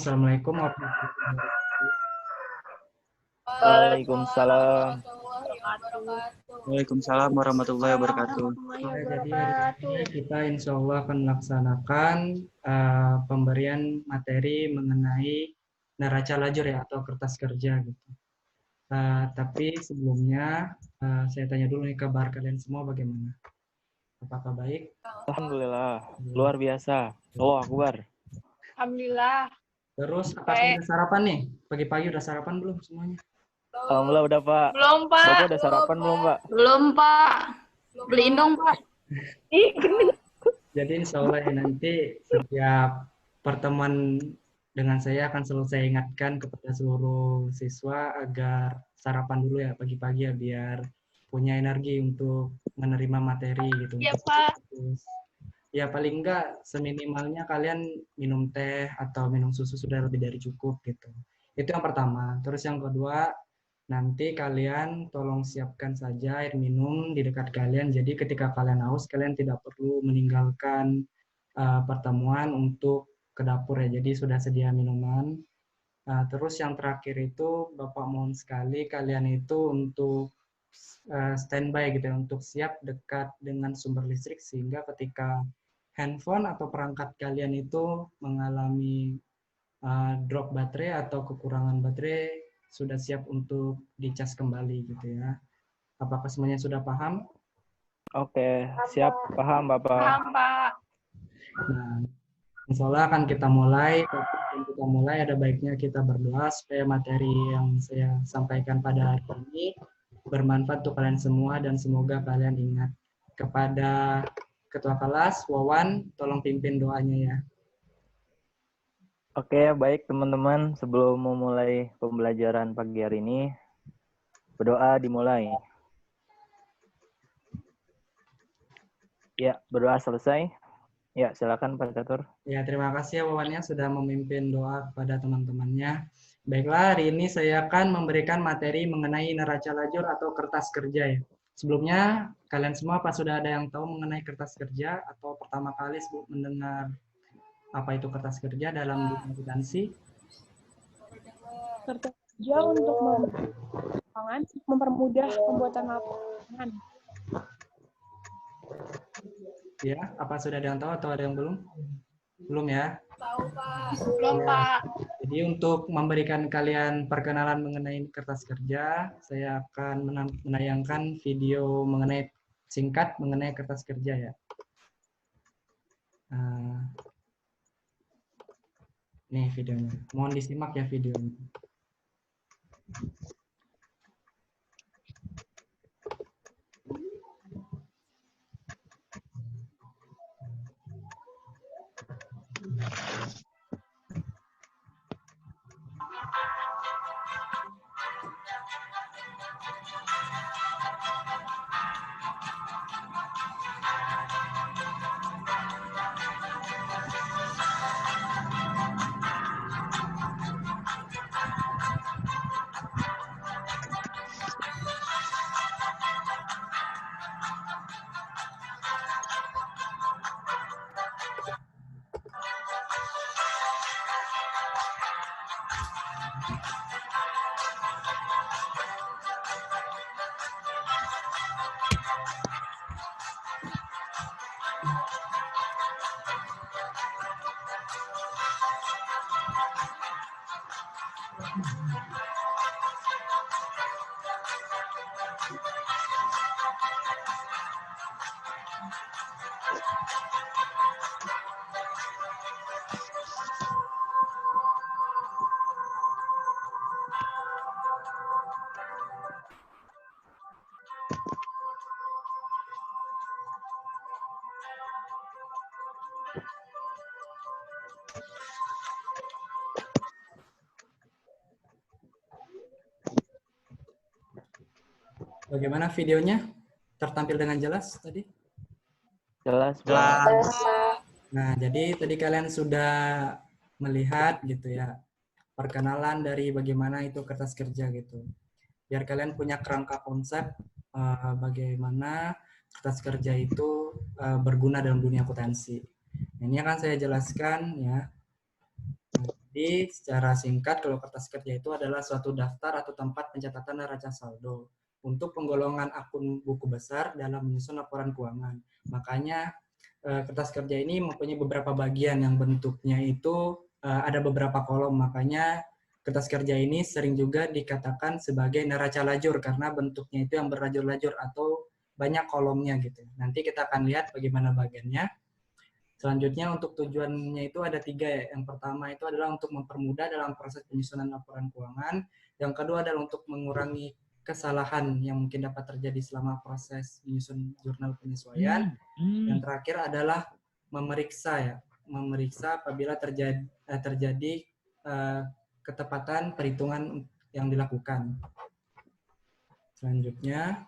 Wassalamualaikum warahmatullahi wabarakatuh. Waalaikumsalam. Waalaikumsalam warahmatullahi wabarakatuh. Ya, jadi hari ini kita insya Allah akan melaksanakan pemberian materi mengenai neraca lajur ya atau kertas kerja gitu. Tapi sebelumnya saya tanya dulu nih kabar kalian semua bagaimana? Apakah baik? Alhamdulillah, luar biasa. Allah Akbar. Alhamdulillah. Terus apakah udah sarapan nih? Pagi-pagi udah sarapan belum semuanya? Alhamdulillah udah Pak. Belum, Pak. Bapak udah sarapan belum Pak? Belum, Pak. Beliin dong, Pak. Jadi insya Allah ya, nanti setiap pertemuan dengan saya akan selalu saya ingatkan kepada seluruh siswa agar sarapan dulu ya pagi-pagi ya biar punya energi untuk menerima materi gitu. Iya, Pak. Ya paling enggak seminimalnya kalian minum teh atau minum susu sudah lebih dari cukup gitu. Itu yang pertama. Terus yang kedua, nanti kalian tolong siapkan saja air minum di dekat kalian. Jadi ketika kalian haus, kalian tidak perlu meninggalkan pertemuan untuk ke dapur ya. Jadi sudah sedia minuman. Terus yang terakhir itu, Bapak mohon sekali kalian itu untuk standby gitu ya, untuk siap dekat dengan sumber listrik sehingga ketika handphone atau perangkat kalian itu mengalami drop baterai atau kekurangan baterai sudah siap untuk dicas kembali gitu ya. Apakah semuanya sudah paham? Oke, siap, paham Bapak. Paham, Pak. Nah, insya Allah akan kita mulai. Sebelum kita mulai ada baiknya kita berdoa supaya materi yang saya sampaikan pada hari ini bermanfaat untuk kalian semua dan semoga kalian ingat. Kepada Ketua Kelas, Wawan, tolong pimpin doanya ya. Oke, baik teman-teman. Sebelum memulai pembelajaran pagi hari ini, berdoa dimulai. Ya, berdoa selesai. Ya, silakan Pak Catur. Ya, terima kasih ya Wawannya sudah memimpin doa kepada teman-temannya. Baiklah, hari ini saya akan memberikan materi mengenai neraca lajur atau kertas kerja ya. Sebelumnya, kalian semua apa sudah ada yang tahu mengenai kertas kerja atau pertama kali mendengar apa itu kertas kerja dalam dunia akuntansi? Kertas kerja untuk mempermudah pembuatan laporan. Ya, apa sudah ada yang tahu atau ada yang belum? Belum ya? Belum, Pak. Jadi untuk memberikan kalian perkenalan mengenai kertas kerja, saya akan menayangkan video mengenai singkat mengenai kertas kerja ya. Nih videonya. Mohon disimak ya videonya. Bagaimana videonya? Tertampil dengan jelas tadi? Jelas, Pak. Nah, jadi tadi kalian sudah melihat gitu ya, perkenalan dari bagaimana itu kertas kerja gitu. Biar kalian punya kerangka konsep bagaimana kertas kerja itu berguna dalam dunia akuntansi. Ini akan saya jelaskan ya. Jadi Jadi secara singkat, kalau kertas kerja itu adalah suatu daftar atau tempat pencatatan neraca saldo untuk penggolongan akun buku besar dalam menyusun laporan keuangan. Makanya kertas kerja ini mempunyai beberapa bagian yang bentuknya itu ada beberapa kolom. Makanya kertas kerja ini sering juga dikatakan sebagai neraca lajur karena bentuknya itu yang berlajur-lajur atau banyak kolomnya gitu. Nanti kita akan lihat bagaimana bagiannya. Selanjutnya untuk tujuannya itu ada 3 ya. Yang pertama itu adalah untuk mempermudah dalam proses penyusunan laporan keuangan. Yang kedua adalah untuk mengurangi kesalahan yang mungkin dapat terjadi selama proses menyusun jurnal penyesuaian. Yang terakhir adalah memeriksa ya, memeriksa apabila terjadi ketepatan perhitungan yang dilakukan. Selanjutnya,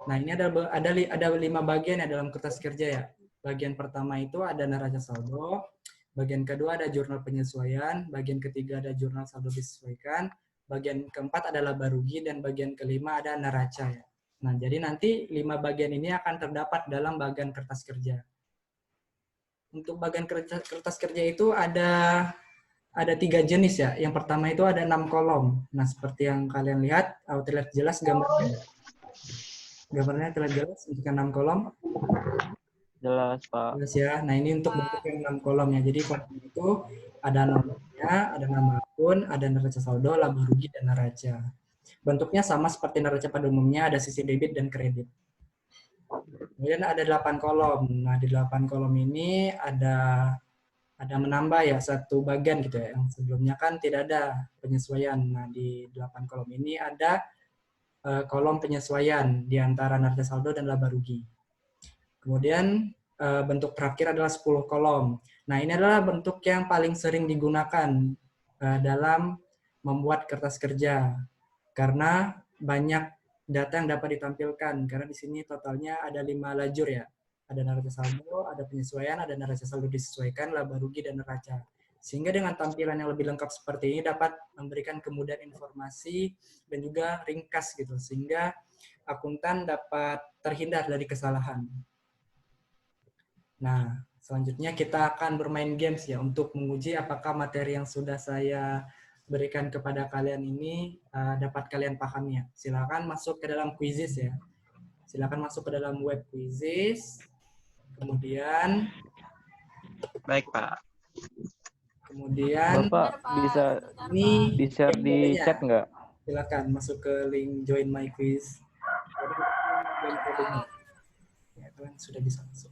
nah ini ada 5 bagian ya dalam kertas kerja ya. Bagian pertama itu ada neraca saldo, bagian kedua ada jurnal penyesuaian, bagian ketiga ada jurnal saldo disesuaikan, bagian keempat adalah laba rugi, dan bagian kelima ada neraca ya. Nah, jadi nanti 5 bagian ini akan terdapat dalam bagian kertas kerja. Untuk bagian kertas kerja itu ada 3 jenis ya. Yang pertama itu ada 6 kolom. Nah, seperti yang kalian lihat, terlihat jelas gambarnya. Gambarnya terlihat jelas untuk 6 kolom. Jelas, Pak. Jelas ya. Nah, ini untuk bentuk yang 6 kolom ya. Jadi kolom itu ada nomornya, ada nama akun, ada neraca saldo, laba rugi, dan neraca. Bentuknya sama seperti neraca pada umumnya, ada sisi debit dan kredit. Kemudian ada 8 kolom. Nah, di 8 kolom ini ada menambah ya satu bagian gitu ya. Yang sebelumnya kan tidak ada penyesuaian. Nah, di 8 kolom ini ada kolom penyesuaian di antara neraca saldo dan laba rugi. Kemudian bentuk terakhir adalah 10 kolom. Nah, ini adalah bentuk yang paling sering digunakan dalam membuat kertas kerja. Karena banyak data yang dapat ditampilkan. Karena di sini totalnya ada 5 lajur ya. Ada neraca saldo, ada penyesuaian, ada neraca saldo disesuaikan, laba rugi, dan neraca. Sehingga dengan tampilan yang lebih lengkap seperti ini dapat memberikan kemudahan informasi dan juga ringkas gitu. Sehingga akuntan dapat terhindar dari kesalahan. Nah, selanjutnya kita akan bermain games ya untuk menguji apakah materi yang sudah saya berikan kepada kalian ini dapat kalian pahami ya. Silakan masuk ke dalam quizzes ya. Silakan masuk ke dalam web quizzes. Kemudian Baik, Pak. Bapak bisa ini di-share di kodenya. chat nggak? Silakan masuk ke link join my quiz. Dan kodenya. Ya, kalian sudah bisa masuk.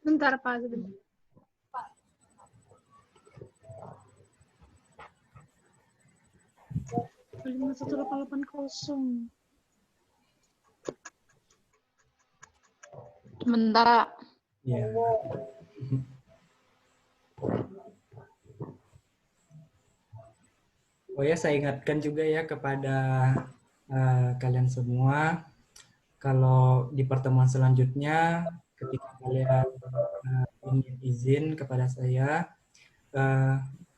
Bentar, Pak. Sebentar. Lima 1880. Sebentar. Ya. Oh ya, saya ingatkan juga ya kepada kalian semua, kalau di pertemuan selanjutnya, ketika kalian ingin izin kepada saya,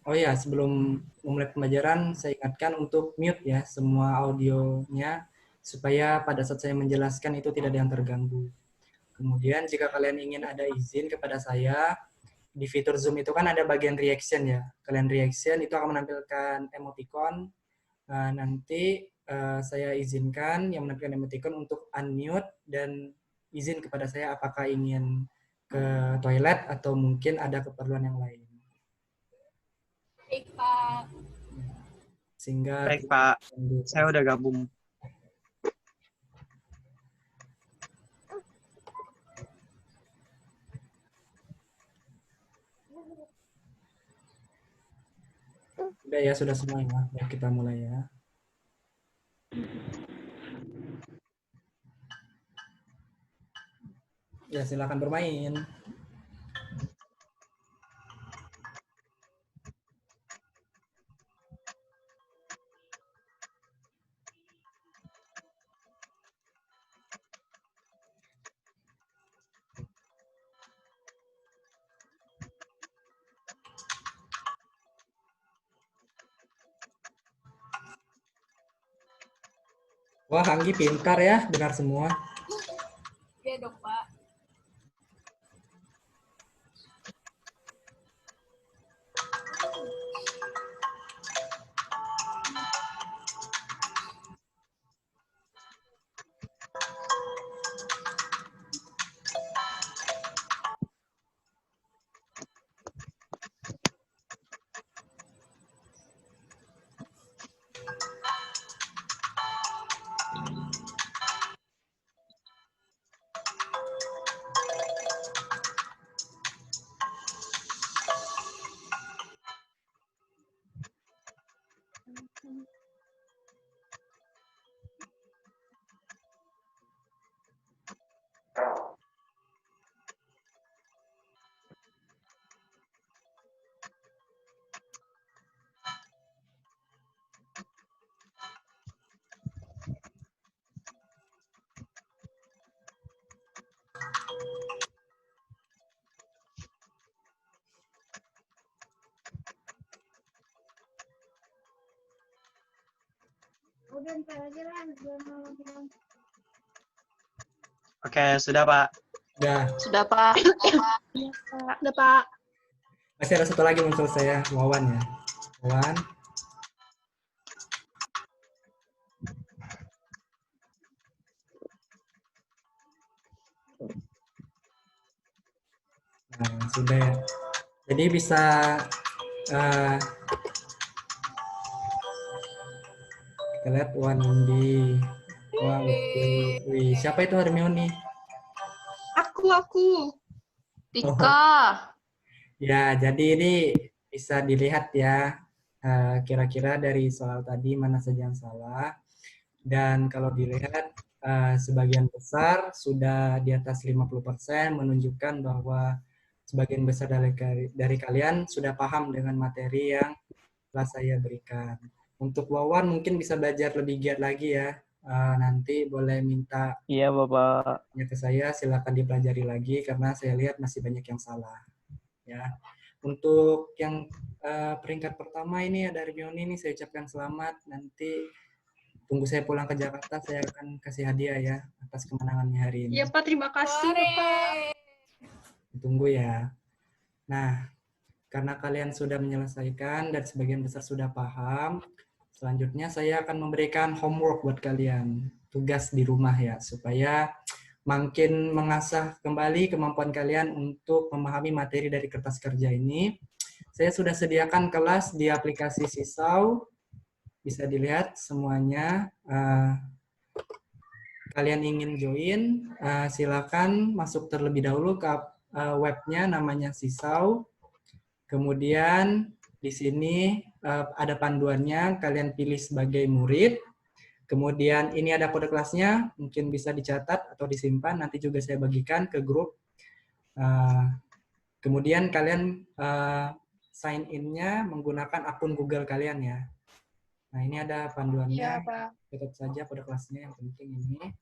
oh ya, sebelum memulai pembelajaran, saya ingatkan untuk mute ya semua audionya, supaya pada saat saya menjelaskan itu tidak ada yang terganggu. Kemudian jika kalian ingin ada izin kepada saya, di fitur Zoom itu kan ada bagian reaction ya. Kalian reaction itu akan menampilkan emoticon. Nanti saya izinkan yang menampilkan emoticon untuk unmute dan izin kepada saya apakah ingin ke toilet atau mungkin ada keperluan yang lain. Baik, Pak. Sehingga Baik, Pak. Saya udah gabung. Udah ya, sudah semua ya. Ya, kita mulai ya. Ya, silakan bermain. Wah, Anggi pintar ya, benar semua. Iya dong, Pak. Udah ntar aja lah. Oke, sudah Pak. Udah, Sudah, Pak. Iya, Pak. Udah, Pak. masih ada satu lagi menurut saya, Wawan ya. Wawan. Nah, sudah ya. Jadi bisa eh, kita lihat Wandi. Wah, betul. Wih, siapa itu Hermione? Aku. Tika. Ya, jadi ini bisa dilihat ya, kira-kira dari soal tadi mana saja yang salah. Dan kalau dilihat, sebagian besar sudah di atas 50%, menunjukkan bahwa sebagian besar dari kalian sudah paham dengan materi yang telah saya berikan. Untuk Wawan mungkin bisa belajar lebih giat lagi ya. Nanti boleh minta Iya, Bapak. ke saya, silakan dipelajari lagi karena saya lihat masih banyak yang salah. Ya, untuk yang peringkat pertama ini ada Hermione ini, saya ucapkan selamat. Nanti tunggu saya pulang ke Jakarta, saya akan kasih hadiah ya atas kemenangannya hari ini. Iya, Pak. Terima kasih, Bapak. Tunggu ya. Nah, karena kalian sudah menyelesaikan dan sebagian besar sudah paham, selanjutnya saya akan memberikan homework buat kalian, tugas di rumah ya, supaya makin mengasah kembali kemampuan kalian untuk memahami materi dari kertas kerja ini. Saya sudah sediakan kelas di aplikasi Sisau, bisa dilihat semuanya. Kalian ingin join, silakan masuk terlebih dahulu ke webnya, namanya Sisau. Kemudian di sini ada panduannya, kalian pilih sebagai murid. Kemudian ini ada kode kelasnya, mungkin bisa dicatat atau disimpan, nanti juga saya bagikan ke grup. Kemudian kalian sign in-nya menggunakan akun Google kalian ya. Nah, ini ada panduannya. Iya, Pak. Catat saja kode kelasnya, yang penting ini.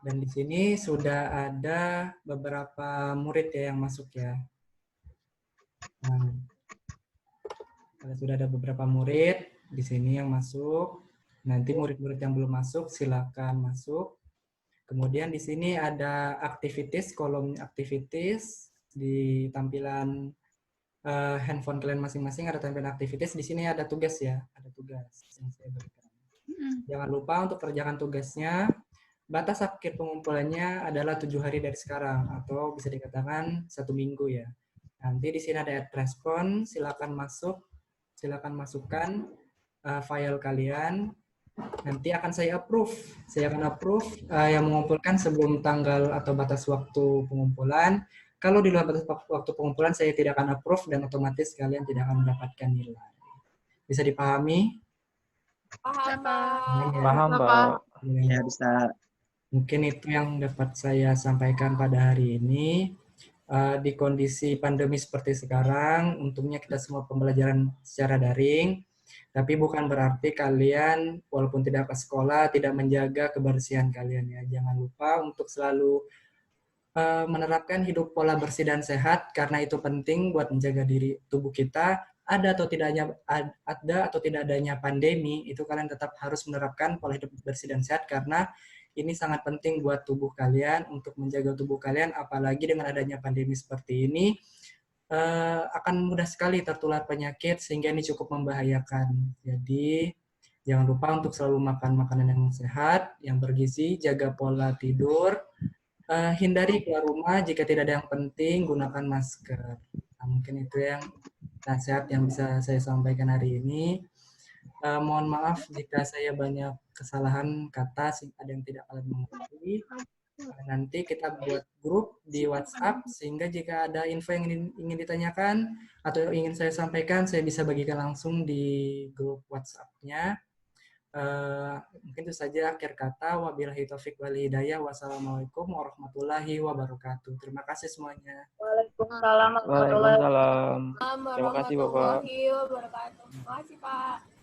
Dan di sini sudah ada beberapa murid ya yang masuk ya. Nah, sudah ada beberapa murid di sini yang masuk. Nanti murid-murid yang belum masuk silakan masuk. Kemudian di sini ada activities, kolom activities di tampilan handphone kalian masing-masing ada tampilan activities. Di sini ada tugas ya, ada tugas yang saya berikan. Jangan lupa untuk kerjakan tugasnya. Batas akhir pengumpulannya adalah 7 hari dari sekarang atau bisa dikatakan 1 minggu ya. Nanti di sini ada add respon, silakan masukkan file kalian. Nanti akan saya approve. Saya akan approve yang mengumpulkan sebelum tanggal atau batas waktu pengumpulan. Kalau di luar batas waktu pengumpulan saya tidak akan approve dan otomatis kalian tidak akan mendapatkan nilai. Bisa dipahami? Paham, Pak. Paham, Pak. Ya, bisa. Mungkin itu yang dapat saya sampaikan pada hari ini. Di kondisi pandemi seperti sekarang, untungnya kita semua pembelajaran secara daring, tapi bukan berarti kalian walaupun tidak ke sekolah tidak menjaga kebersihan kalian ya. Jangan lupa untuk selalu menerapkan hidup pola bersih dan sehat karena itu penting buat menjaga diri tubuh kita ada atau tidak adanya pandemi, itu kalian tetap harus menerapkan pola hidup bersih dan sehat karena ini sangat penting buat tubuh kalian untuk menjaga tubuh kalian, apalagi dengan adanya pandemi seperti ini akan mudah sekali tertular penyakit sehingga ini cukup membahayakan. Jadi jangan lupa untuk selalu makan makanan yang sehat, yang bergizi, jaga pola tidur, hindari keluar rumah jika tidak ada yang penting, gunakan masker. Nah, mungkin itu yang nasihat yang bisa saya sampaikan hari ini. Mohon maaf jika saya banyak kesalahan kata, ada yang tidak kalian mengerti. Nanti kita buat grup di WhatsApp sehingga jika ada info yang ingin ditanyakan atau ingin saya sampaikan, saya bisa bagikan langsung di grup WhatsApp-nya. Mungkin itu saja akhir kata. Wabillahi taufik wal hidayah. Wassalamualaikum warahmatullahi wabarakatuh. Terima kasih semuanya. Waalaikumsalam. Waalaikumsalam. Terima kasih, Bapak. Warahmatullahi wabarakatuh. Terima kasih, Pak.